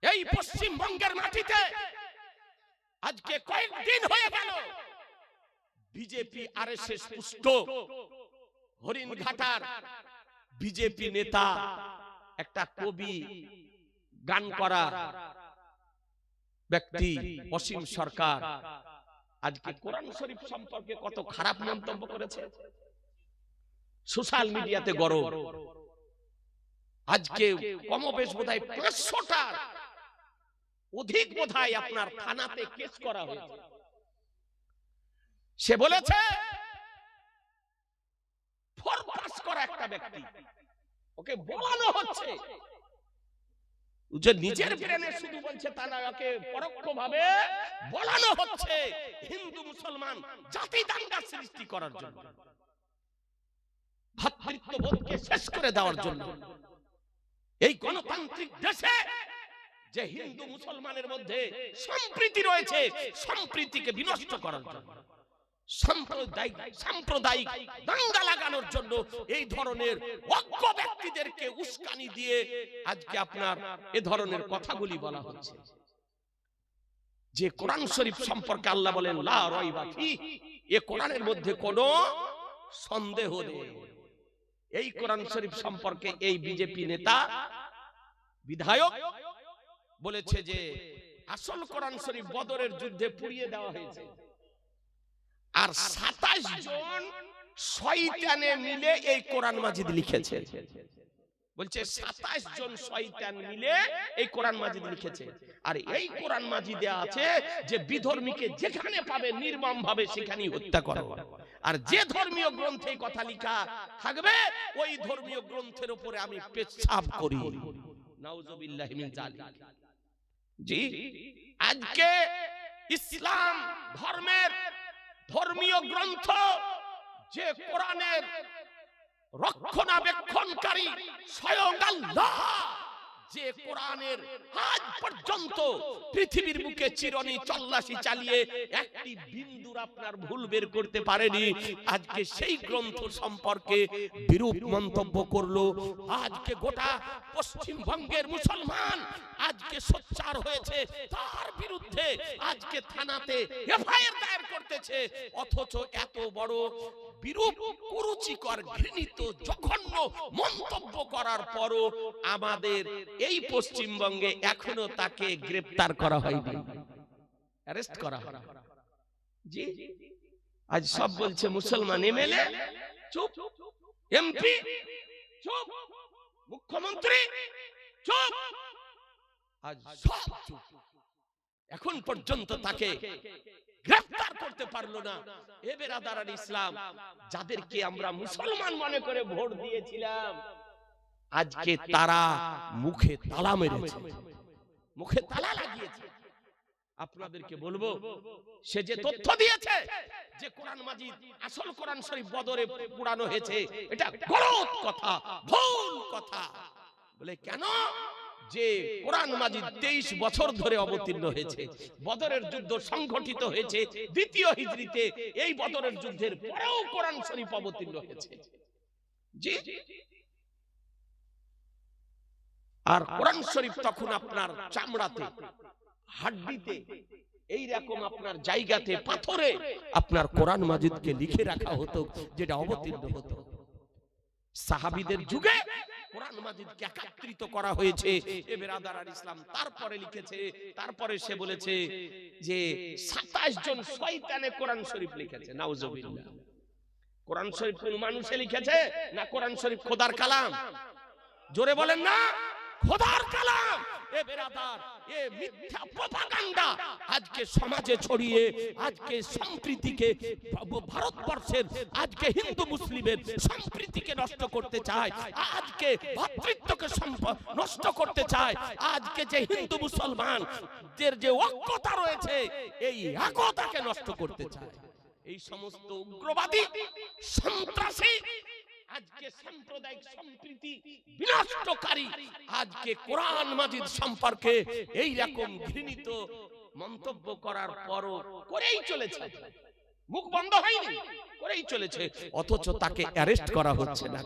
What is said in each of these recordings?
এই পশ্চিমবঙ্গের মাটিতে আজকে কয়েকদিন হয়ে গেল বিজেপি আরএসএস পুষ্ট হরিণঘাটার বিজেপি নেতা একটা কবি গান করা ব্যক্তি অসীম সরকার আজকে কোরআন শরীফ সম্পর্কে কত খারাপ মন্তব্য করেছে। সোশ্যাল মিডিয়াতে গরম। আজকে কমবেশ বোধহয় 500টার অধিক বোধহয় আপনার থানাতে কেস করা হয়েছে। সে বলেছে ফরপাস করা একটা ব্যক্তি, ওকে বলানো হচ্ছে যে নিজের ব্রেনে শুধু বলছে তা না, ওকে পরোক্ষভাবে বলানো হচ্ছে হিন্দু মুসলমান জাতি দাঙ্গা সৃষ্টি করার জন্য, ভ্রাতৃত্ববোধকে শেষ করে দেওয়ার জন্য। এই গণতান্ত্রিক দেশে যে হিন্দু মুসলমানের মধ্যে সম্প্রীতি রয়েছে, সম্প্রীতিকে বিনষ্ট করার জন্য, সাম্প্রদায়িক দাঙ্গা লাগানোর জন্য এই ধরনের অজ্ঞ ব্যক্তিদেরকে উস্কানি দিয়ে আজকে আপনার এ ধরনের কথাগুলি বলা হচ্ছে। যে কোরআন শরীফ সম্পর্কে আল্লাহ বলেন লা রাইবা ফি, এই কোরআনের মধ্যে কোনো সন্দেহ নেই। এই কোরআন শরীফ সম্পর্কে এই বিজেপি নেতা বিধায়ক বলেছে যে আসল কোরআন শরীফ বদরের যুদ্ধে পুড়িয়ে দেওয়া হয়েছে, আর 27 জন শয়তানে মিলে এই কোরআন মাজিদ লিখেছে। বলছে 27 জন শয়তান মিলে এই কোরআন মাজিদ লিখেছে। আর এই কোরআন মাজিদে আছে যে বিধর্মীকে যেখানে পাবে নির্মম ভাবে সেখানেই হত্যা করা, আর যে ধর্মীয় গ্রন্থে কথা লেখা থাকবে ওই ধর্মীয় গ্রন্থের উপরে আমি পেশাব করি। নাউজুবিল্লাহি মিন যালিক। জি, আজকে ইসলাম ধর্মের ধর্মীয় গ্রন্থ যে কোরআনের রক্ষণাবেক্ষণকারী স্বয়ং আল্লাহ, যে কোরআনের আজ পর্যন্ত পৃথিবীর বুকে চিরনি তল্লাশি চালিয়ে একটি বিন্দুর আপনার ভুল বের করতে পারেনি, আজকে সেই গ্রন্থ সম্পর্কে বিরূপ মন্তব্য করলো। আজকে গোটা পশ্চিমবঙ্গের মুসলমান আজকে সোচ্চার হয়েছে, তার বিরুদ্ধে আজকে থানাতে এফআইআর দায়ের করতেছে। অথচ এত বড় বিরূপ কুরুচিকর ঘৃণিত জঘন্য মন্তব্য করার পরও আমাদের এই পশ্চিমবঙ্গে এখনো তাকে গ্রেফতার করা হয়নি, অ্যারেস্ট করা হয়। জি, আজ সব বলছে মুসলমান এমএলএ চুপ, এমপি চুপ, মুখ্যমন্ত্রী চুপ, আজ সব চুপ। এখন পর্যন্ত তাকে গ্রেফতার করতে পারলো না। এ বেরাদারান ইসলাম, যাদেরকে আমরা মুসলমান মনে করে ভোট দিয়েছিলাম, আজকে তারা মুখে তালা মেরেছে, মুখে তালা লাগিয়েছে। আপনাদেরকে বলবো, সে যে তথ্য দিয়েছে যে কোরআন মাজিদ আসল কোরআন শরীফ বদরে পুরানো হয়েছে, এটা গলত কথা, ভুল কথা। বলে কেন? যে কোরআন মাজিদ 23 বছর ধরে অবতীর্ণ হয়েছে, বদরের যুদ্ধ সংঘটিত হয়েছে 2য় হিজরিতে, এই বদরের যুদ্ধের পরেও কোরআন শরীফ অবতীর্ণ হয়েছে। জি, আর কোরআন শরীফ তখন আপনার চামড়াতে, হাড্ডিতে, এই রকম আপনার জায়গাতে, পাথরে আপনার কোরআন মাজিদকে লিখে রাখা হতো, যেটা অবতীর্ণ হতো। সাহাবীদের যুগে কোরআন মাজিদকে একত্রিত করা হয়েছে। এ বেরাদারান ইসলাম তারপরে লিখেছে, তারপরে সে বলেছে যে 27 জন শয়তানে কোরআন শরীফ লিখেছে। নাউজুবিল্লাহ। কোরআন শরীফ কোন মানুষে লিখেছে না কোরআন শরীফ খোদার কালাম? জোরে বলেন না, খোদার কালাম। এ বেরাদার, এ মিথ্যা প্রপাগান্ডা আজকে সমাজে ছড়িয়ে আজকে সম্প্রীতিকে, ভারতবর্ষের আজকে হিন্দু মুসলিমের সম্প্রীতিকে নষ্ট করতে চায়, আজকে ভ্রাতৃত্বকে নষ্ট করতে চায়, আজকে যে হিন্দু মুসলমানদের যে ঐক্যতা রয়েছে এই একতাকে নষ্ট করতে চায়। এই সমস্ত উগ্রবাদী, সন্ত্রাসী, আজকে সাম্প্রদায়িক সম্প্রীতি বিনষ্টকারী আজকে কোরআন মাজিদ সম্পর্কে এই রকম ঘৃণিত মন্তব্য করার পরও করেই চলেছে, মুখ বন্ধ হয়নি, করেই চলেছে। অথচ তাকে অ্যারেস্ট করা হচ্ছে না।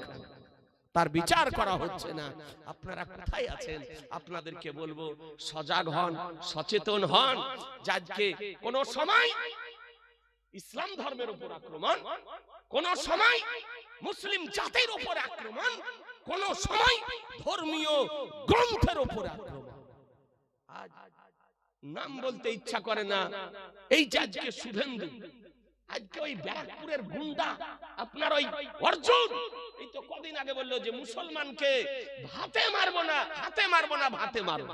তার বিচার করা হচ্ছে না। আপনারা কোথায় আছেন? আপনাদেরকে বলবো সজাগ হন, সচেতন হন। আজকে কোন সময় ইসলাম ধর্মের উপর আক্রমণ, কোন সময় মুসলিম জাতির উপর আক্রমণ, কোন সময় ধর্মীয় গ্রন্থের উপর আক্রমণ। আজ নাম বলতে ইচ্ছা করে না, এই যে আজকে শুভেন্দু, আজকে ওই ব্যারাকপুরের গুন্ডা আপনার ওই অর্জুন, এই তো কদিন আগে বললো যে মুসলমানকে ভাতে মারবো না, হাতে মারবো না, ভাতে মারবো।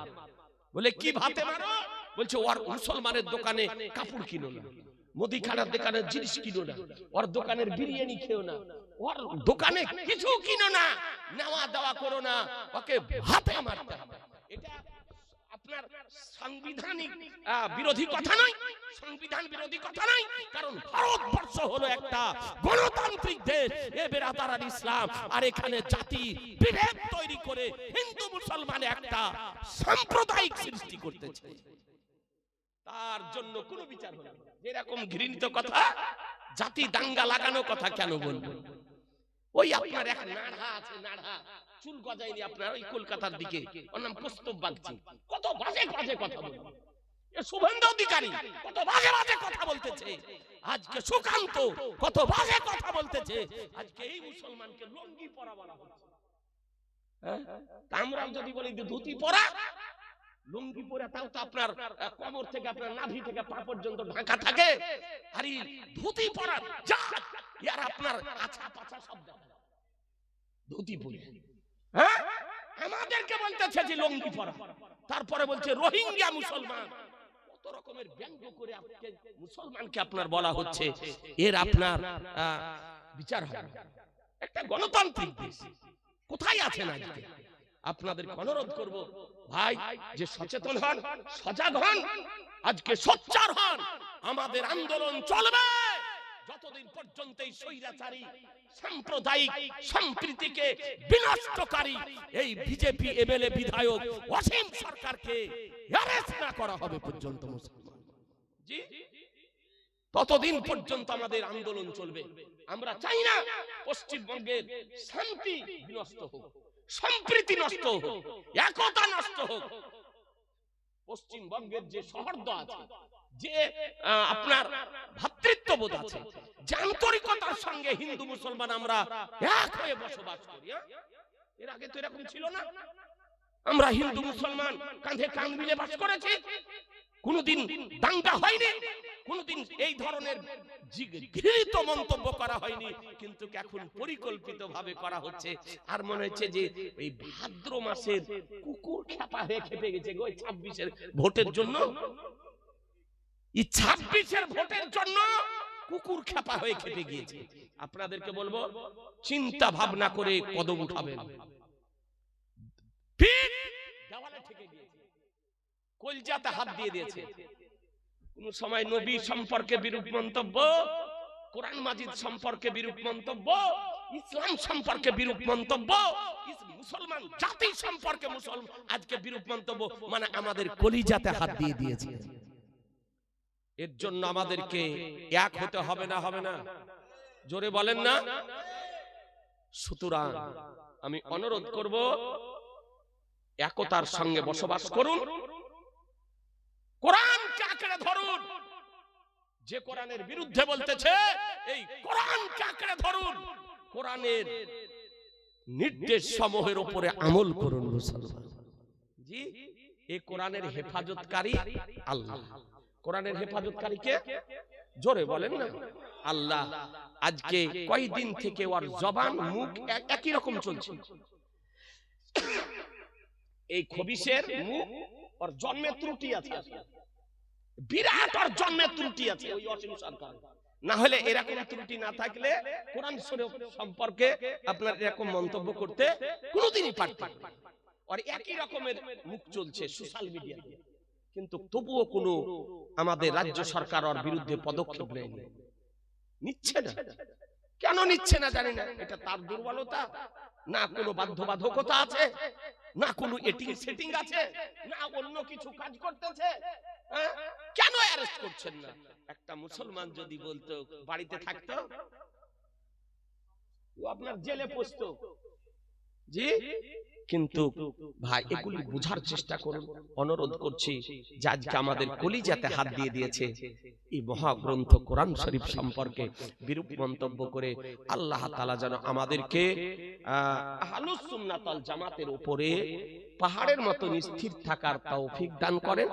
বলে কি ভাতে মারো? বলছে ওর মুসলমানের দোকানে কাপড় কিনো না, মুদিখানার দোকানের জিনিস কিনো না, ওর দোকানের বিরিয়ানি খেও না, ওর দোকানে কিছু কিনো না, নেওয়া দেওয়া করো না, ওকে ভাতে মারতে হবে। এটা আপনার সাংবিধানিক বিরোধী কথা নয়, সংবিধান বিরোধী কথা নয়, কারণ ভারতবর্ষ হলো একটা গণতান্ত্রিক দেশ, এ বেরাদার ইসলাম, আর এখানে জাতি বিভেদ তৈরি করে হিন্দু মুসলমান একটা সাম্প্রদায়িক সৃষ্টি করতেছে। তার জন্য কোনো বিচার হবে না। এরকম ঘৃণিত কথা, জাতি দাঙ্গা লাগানো কথা কেন বলবো? ওই আপনার এক নাড়া আছে, নাড়া চুল গজায়নি আপনার ওই কলকাতার দিকে, ওর নাম কৌস্তব বাগচি, কত বাজে বাজে কথা বলে। এ শুভেন্দু অধিকারী কত বাজে বাজে কথা বলতেছে, আজকে সুকান্ত কত বাজে কথা বলতেছে। আজকে এই মুসলমানকে লুঙ্গি পরা বলা হচ্ছে। আমরাও যদি বলি ধুতি পরা, লুঙ্গি পরে, তাও তো আপনার কোমর থেকে আপনার নাভি থেকে পা পর্যন্ত ঢাকা থাকে, আর এই ধুতি পরা যা ইয়ার আপনার আছা পাছা সব দেখা যায় ধুতি পরে। হ্যাঁ, আমাদেরকে বলতেছে যে লুঙ্গি পরা, তারপরে বলছে রোহিঙ্গা মুসলমান, কত রকমের ব্যঙ্গ করে মুসলমানকে আপনার বলা হচ্ছে। এর আপনার বিচার হবে। একটা গণতান্ত্রিক দেশ কোথায় আছেন আজকে? আপনাদের অনুরোধ করব ভাই, যে সচেতন হন, সজাগ হন, আজকে সোচ্চার হন। আমাদের আন্দোলন চলবে যতদিন পর্যন্ত এই স্বৈরাচারী সাম্প্রদায়িক সম্প্রীতিকে বিনষ্টকারী এই বিজেপি এমএলএ বিধায়ক অসীম সরকারকে অ্যারেস্ট না করা হবে পর্যন্ত মুসলমান জি, ততদিন পর্যন্ত আমাদের আন্দোলন চলবে। আমরা চাই না পশ্চিমবঙ্গের শান্তি বিনষ্ট হোক, সম্প্রীতি নষ্ট হোক, একতা নষ্ট হোক। পশ্চিমবঙ্গের যে সৌহার্দ্য আছে, যে আপনার ভ্রাতৃত্ববোধ আছে, যে আন্তরিকতার সঙ্গে হিন্দু মুসলমান আমরা এক হয়ে বসবাস করি, এর আগে তো এরকম ছিল না। আমরা হিন্দু মুসলমান কাঁধে কাঁধ মিলে বাস করেছি, কোনদিন দাঙ্গা হয়নি, কোনদিন এই ধরনের ঘৃণিত মন্তব্য করা হয়নি। কিন্তু এখন পরিকল্পিত ভাবে করা হচ্ছে। আর মনে হচ্ছে যে এই ভাদ্র মাসের কুকুর খেপা হয়ে খেপে গেছে ওই 26-এর ভোটের জন্য। এই 26-এর ভোটের জন্য কুকুর খেপা হয়ে খেপে গিয়েছে। আপনাদেরকে বলবো চিন্তা ভাবনা করে কদম উঠাবেন। দেওয়ালে ঠেকে গিয়েছে, কলজাতে হাত দিয়ে দিয়েছে। কোন সময় নবী সম্পর্কে বিরূপ মন্তব্য, কোরআন মাজিদ সম্পর্কে বিরূপ মন্তব্য, ইসলাম সম্পর্কে বিরূপ মন্তব্য, মুসলমান জাতি সম্পর্কে মুসলমান আজকে বিরূপ মন্তব্য, মানে আমাদের কলিজাতে হাত দিয়ে দিয়েছে। এর জন্য আমাদেরকে এক হতে হবে না, হবে না? জোরে বলেন না। সুতরাং আমি অনুরোধ করব একতার সঙ্গে বসবাস করুন, কোরআনকে আঁকড়ে ধরুন। যে কোরআনের বিরুদ্ধে বলতেছে এই কোরআনকে আঁকড়ে ধরুন, কোরআনের নির্দেশ সমূহের উপরে আমল করুন মুসলমান জি। এই কোরআনের হেফাজতকারী আল্লাহ। কোরআনের হেফাজতকারী কে? জোরে বলেন না। আল্লাহ। আজকে কয়দিন থেকে ওর জবান মুখ একই রকম চলছে। এই খবিশের মুখ, ওর জন্মের ত্রুটি আছে, বিরাট ওর জন্মের ত্রুটি আছে ওই অসীম সরকার। না হলে এরকম ত্রুটি না থাকলে কোরআন শরীফ সম্পর্কে আপনার এরকম মন্তব্য করতে কোনোদিনই পারতেন। আর একই রকমের মুখ চলছে সোশ্যাল মিডিয়ায়, কিন্তু তবুও কোনো আমাদের রাজ্য সরকার ওর বিরুদ্ধে পদক্ষেপ নেয়নি, নিচ্ছে না। কেন নিচ্ছে না জানি না। এটা তার দুর্বলতা, না কোনো বাধ্যবাধকতা আছে, না কোনো এটিং সেটিং আছে, না অন্য কিছু কাজ করতেছে। কেন অ্যারেস্ট করছেন না? একটা মুসলমান যদি বলতো বাড়িতে থাকতো, ও আপনার জেলে পচতো, জি, কিন্তু ভাই এগুলি বোঝার চেষ্টা করুন। অনুরোধ করছি যে আজকে আমাদের কলিজাতে হাত দিয়ে দিয়েছে এই মহাগ্রন্থ কোরআন শরীফ সম্পর্কে বিরূপ মন্তব্য করে, আল্লাহ তাআলা যেন আমাদেরকে আহলুস সুন্নাত ওয়াল জামাতের উপরে পাহাড়ের মতো স্থির থাকার তৌফিক দান করেন।